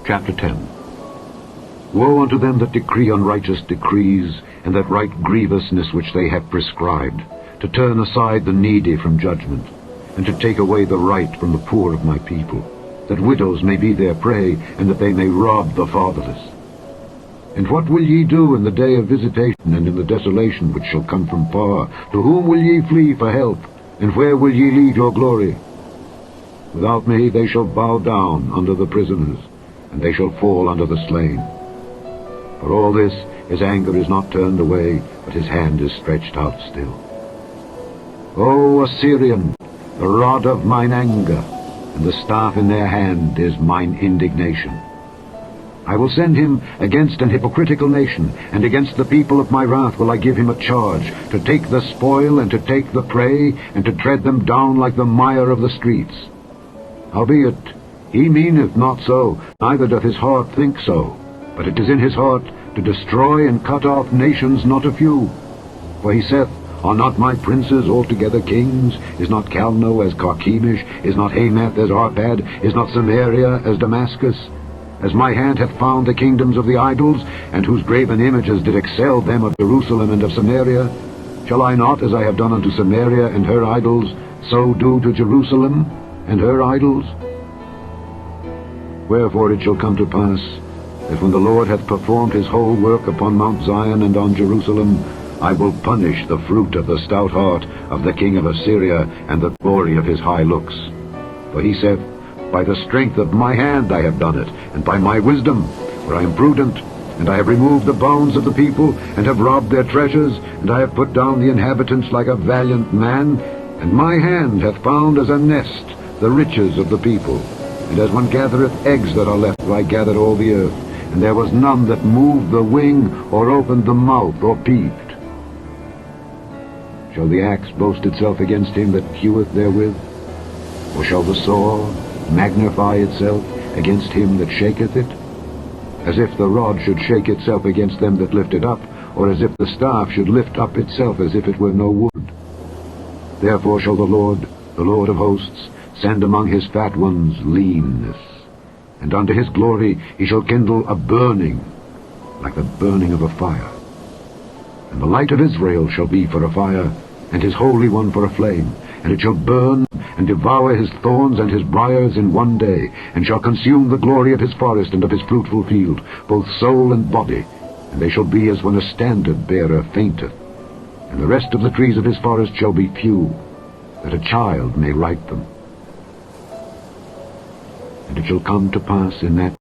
Chapter 10. Woe unto them that decree unrighteous decrees, and that write grievousness which they have prescribed, to turn aside the needy from judgment, and to take away the right from the poor of my people, that widows may be their prey, and that they may rob the fatherless. And what will ye do in the day of visitation, and in the desolation which shall come from far? To whom will ye flee for help, and where will ye leave your glory? Without me they shall bow down under the prisoners, and they shall fall under the slain. For all this his anger is not turned away, but his hand is stretched out still. O Assyrian, the rod of mine anger, and the staff in their hand is mine indignation. I will send him against an hypocritical nation, and against the people of my wrath will I give him a charge, to take the spoil, and to take the prey, and to tread them down like the mire of the streets. Howbeit, he meaneth not so, neither doth his heart think so, but it is in his heart to destroy and cut off nations not a few. For he saith, Are not my princes altogether kings? Is not Calno as Carchemish? Is not Hamath as Arpad? Is not Samaria as Damascus? As my hand hath found the kingdoms of the idols, and whose graven images did excel them of Jerusalem and of Samaria, shall I not, as I have done unto Samaria and her idols, so do to Jerusalem and her idols? Wherefore it shall come to pass, that when the Lord hath performed his whole work upon Mount Zion and on Jerusalem, I will punish the fruit of the stout heart of the king of Assyria, and the glory of his high looks. For he saith, By the strength of my hand I have done it, and by my wisdom, for I am prudent, and I have removed the bounds of the people, and have robbed their treasures, and I have put down the inhabitants like a valiant man, and my hand hath found as a nest the riches of the people. And as one gathereth eggs that are left, I gathered all the earth, and there was none that moved the wing, or opened the mouth, or peeped. Shall the axe boast itself against him that heweth therewith? Or shall the saw magnify itself against him that shaketh it? As if the rod should shake itself against them that lift it up, or as if the staff should lift up itself as if it were no wood. Therefore shall the Lord of hosts, send among his fat ones leanness, and unto his glory he shall kindle a burning, like the burning of a fire. And the light of Israel shall be for a fire, and his Holy One for a flame, and it shall burn and devour his thorns and his briars in one day, and shall consume the glory of his forest and of his fruitful field, both soul and body, and they shall be as when a standard-bearer fainteth. And the rest of the trees of his forest shall be few, that a child may write them. And it shall come to pass in that